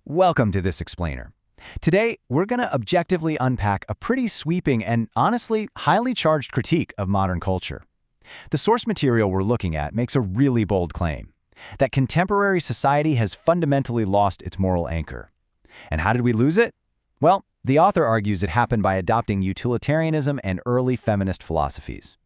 Welcome to this explainer. Today, we're going to objectively unpack a pretty sweeping and, honestly, highly charged critique of modern culture. The source material we're looking at makes a really bold claim, that contemporary society has fundamentally lost its moral anchor. And how did we lose it? Well, the author argues it happened by adopting utilitarianism and early feminist philosophies.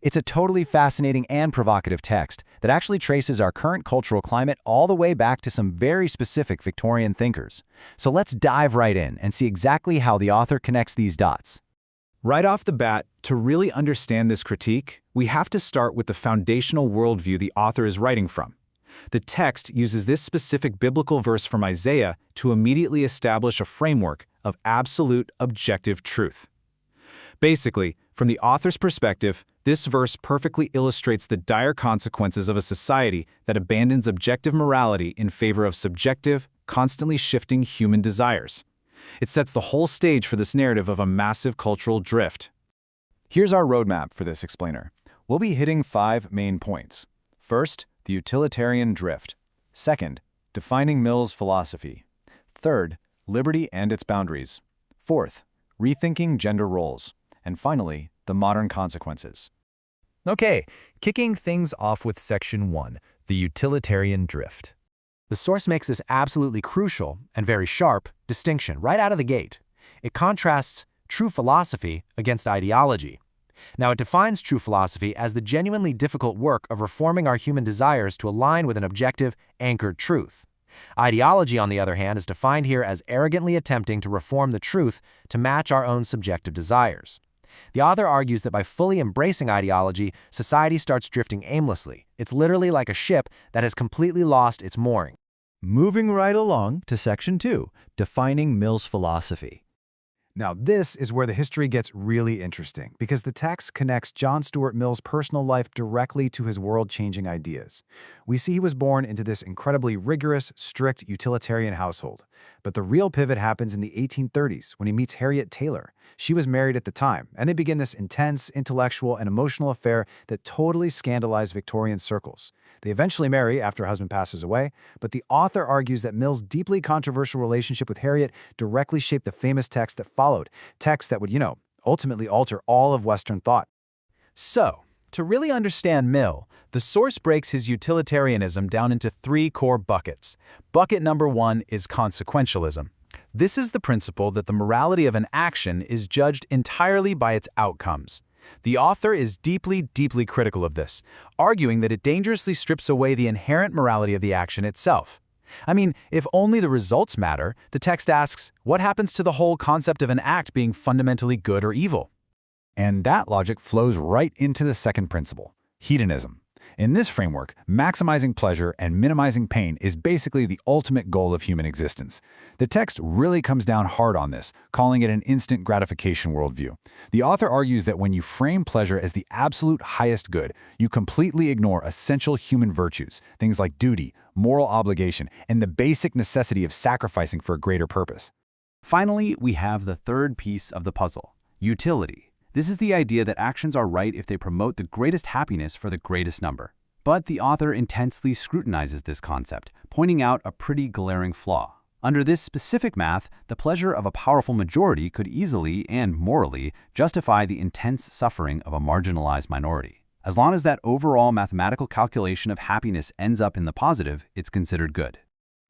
It's a totally fascinating and provocative text that actually traces our current cultural climate all the way back to some very specific Victorian thinkers. So let's dive right in and see exactly how the author connects these dots. Right off the bat, to really understand this critique, we have to start with the foundational worldview the author is writing from. The text uses this specific biblical verse from Isaiah to immediately establish a framework of absolute objective truth. Basically, from the author's perspective, this verse perfectly illustrates the dire consequences of a society that abandons objective morality in favor of subjective, constantly shifting human desires. It sets the whole stage for this narrative of a massive cultural drift. Here's our roadmap for this explainer. We'll be hitting 5 main points. First, the utilitarian drift. Second, defining Mill's philosophy. Third, liberty and its boundaries. Fourth, rethinking gender roles. And finally, the modern consequences. Okay, kicking things off with Section 1, the utilitarian drift. The source makes this absolutely crucial and very sharp distinction right out of the gate. It contrasts true philosophy against ideology. Now, it defines true philosophy as the genuinely difficult work of reforming our human desires to align with an objective, anchored truth. Ideology, on the other hand, is defined here as arrogantly attempting to reform the truth to match our own subjective desires. The author argues that by fully embracing ideology, society starts drifting aimlessly. It's literally like a ship that has completely lost its mooring. Moving right along to Section 2, defining Mill's philosophy. Now, this is where the history gets really interesting, because the text connects John Stuart Mill's personal life directly to his world-changing ideas. We see he was born into this incredibly rigorous, strict utilitarian household. But the real pivot happens in the 1830s when he meets Harriet Taylor. She was married at the time, and they begin this intense, intellectual, and emotional affair that totally scandalized Victorian circles. They eventually marry after her husband passes away, but the author argues that Mill's deeply controversial relationship with Harriet directly shaped the famous text that followed, texts that would, ultimately alter all of Western thought. So, to really understand Mill, the source breaks his utilitarianism down into 3 core buckets. Bucket number 1 is consequentialism. This is the principle that the morality of an action is judged entirely by its outcomes. The author is deeply, deeply critical of this, arguing that it dangerously strips away the inherent morality of the action itself. I mean, if only the results matter, the text asks, what happens to the whole concept of an act being fundamentally good or evil? And that logic flows right into the second principle, hedonism. In this framework, maximizing pleasure and minimizing pain is basically the ultimate goal of human existence. The text really comes down hard on this, calling it an instant gratification worldview. The author argues that when you frame pleasure as the absolute highest good, you completely ignore essential human virtues, things like duty, moral obligation, and the basic necessity of sacrificing for a greater purpose. Finally, we have the third piece of the puzzle, utility. This is the idea that actions are right if they promote the greatest happiness for the greatest number. But the author intensely scrutinizes this concept, pointing out a pretty glaring flaw. Under this specific math, the pleasure of a powerful majority could easily and morally justify the intense suffering of a marginalized minority. As long as that overall mathematical calculation of happiness ends up in the positive, it's considered good.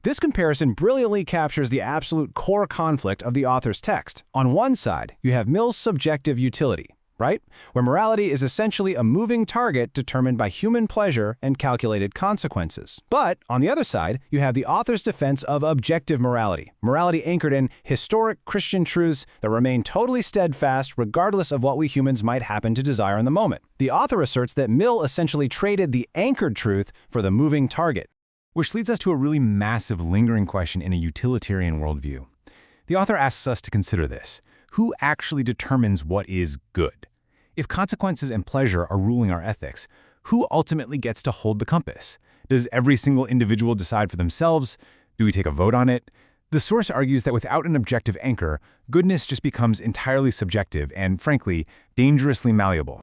This comparison brilliantly captures the absolute core conflict of the author's text. On one side, you have Mill's subjective utility, right? Where morality is essentially a moving target determined by human pleasure and calculated consequences. But on the other side, you have the author's defense of objective morality, morality anchored in historic Christian truths that remain totally steadfast regardless of what we humans might happen to desire in the moment. The author asserts that Mill essentially traded the anchored truth for the moving target. Which leads us to a really massive lingering question in a utilitarian worldview. The author asks us to consider this. Who actually determines what is good? If consequences and pleasure are ruling our ethics, who ultimately gets to hold the compass? Does every single individual decide for themselves? Do we take a vote on it? The source argues that without an objective anchor, goodness just becomes entirely subjective and, frankly, dangerously malleable.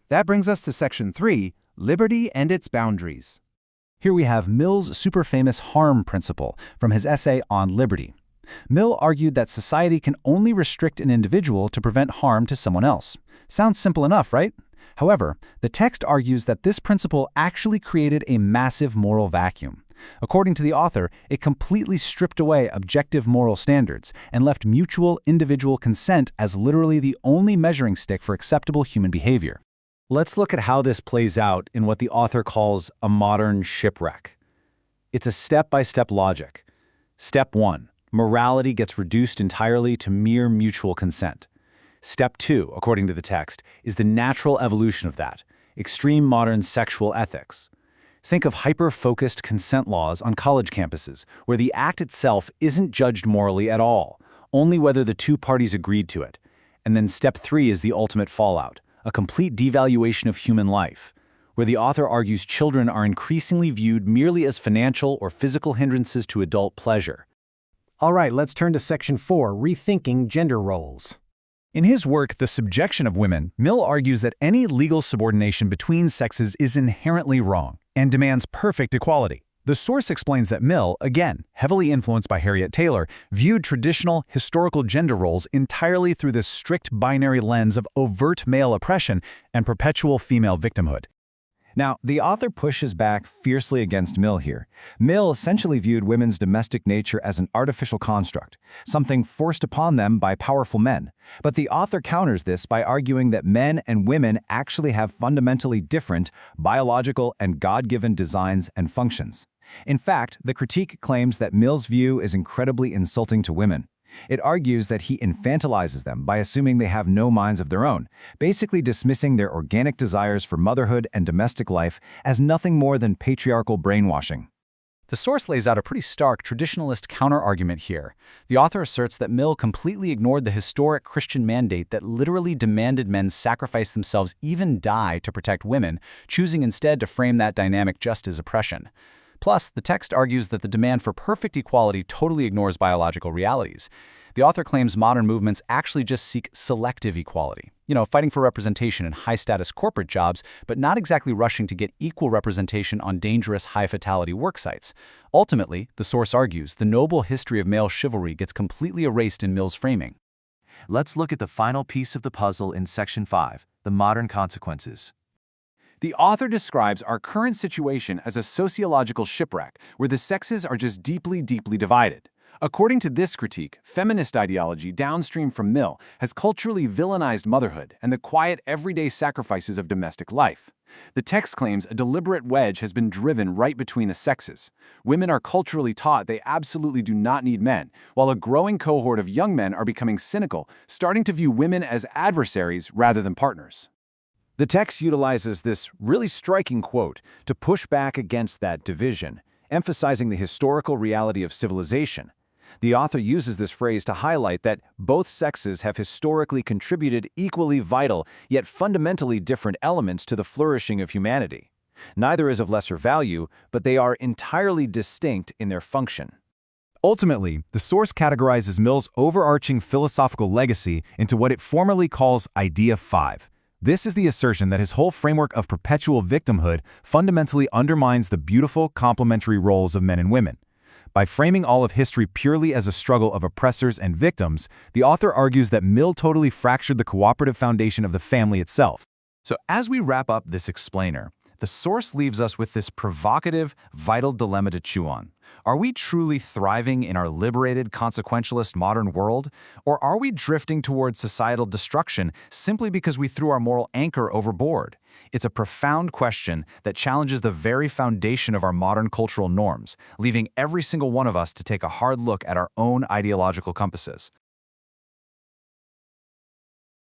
That brings us to Section 3, liberty and its boundaries. Here we have Mill's super-famous harm principle from his essay on liberty. Mill argued that society can only restrict an individual to prevent harm to someone else. Sounds simple enough, right? However, the text argues that this principle actually created a massive moral vacuum. According to the author, it completely stripped away objective moral standards and left mutual individual consent as literally the only measuring stick for acceptable human behavior. Let's look at how this plays out in what the author calls a modern shipwreck. It's a step-by-step logic. Step 1. Morality gets reduced entirely to mere mutual consent. Step 2, according to the text, is the natural evolution of that, extreme modern sexual ethics. Think of hyper-focused consent laws on college campuses, where the act itself isn't judged morally at all, only whether the two parties agreed to it. And then step 3 is the ultimate fallout, a complete devaluation of human life, where the author argues children are increasingly viewed merely as financial or physical hindrances to adult pleasure. All right, let's turn to Section 4, Rethinking Gender Roles. In his work, The Subjection of Women, Mill argues that any legal subordination between sexes is inherently wrong and demands perfect equality. The source explains that Mill, again, heavily influenced by Harriet Taylor, viewed traditional, historical gender roles entirely through the strict binary lens of overt male oppression and perpetual female victimhood. Now, the author pushes back fiercely against Mill here. Mill essentially viewed women's domestic nature as an artificial construct, something forced upon them by powerful men. But the author counters this by arguing that men and women actually have fundamentally different biological and God-given designs and functions. In fact, the critique claims that Mill's view is incredibly insulting to women. It argues that he infantilizes them by assuming they have no minds of their own, basically dismissing their organic desires for motherhood and domestic life as nothing more than patriarchal brainwashing. The source lays out a pretty stark traditionalist counter-argument here. The author asserts that Mill completely ignored the historic Christian mandate that literally demanded men sacrifice themselves, even die, to protect women, choosing instead to frame that dynamic just as oppression. Plus, the text argues that the demand for perfect equality totally ignores biological realities. The author claims modern movements actually just seek selective equality. Fighting for representation in high-status corporate jobs, but not exactly rushing to get equal representation on dangerous, high-fatality work sites. Ultimately, the source argues, the noble history of male chivalry gets completely erased in Mill's framing. Let's look at the final piece of the puzzle in Section 5, the modern consequences. The author describes our current situation as a sociological shipwreck where the sexes are just deeply, deeply divided. According to this critique, feminist ideology downstream from Mill has culturally villainized motherhood and the quiet, everyday sacrifices of domestic life. The text claims a deliberate wedge has been driven right between the sexes. Women are culturally taught they absolutely do not need men, while a growing cohort of young men are becoming cynical, starting to view women as adversaries rather than partners. The text utilizes this really striking quote to push back against that division, emphasizing the historical reality of civilization. The author uses this phrase to highlight that both sexes have historically contributed equally vital yet fundamentally different elements to the flourishing of humanity. Neither is of lesser value, but they are entirely distinct in their function. Ultimately, the source categorizes Mill's overarching philosophical legacy into what it formally calls Idea 5. This is the assertion that his whole framework of perpetual victimhood fundamentally undermines the beautiful, complementary roles of men and women. By framing all of history purely as a struggle of oppressors and victims, the author argues that Mill totally fractured the cooperative foundation of the family itself. So as we wrap up this explainer, the source leaves us with this provocative, vital dilemma to chew on. Are we truly thriving in our liberated, consequentialist modern world? Or are we drifting towards societal destruction simply because we threw our moral anchor overboard? It's a profound question that challenges the very foundation of our modern cultural norms, leaving every single one of us to take a hard look at our own ideological compasses.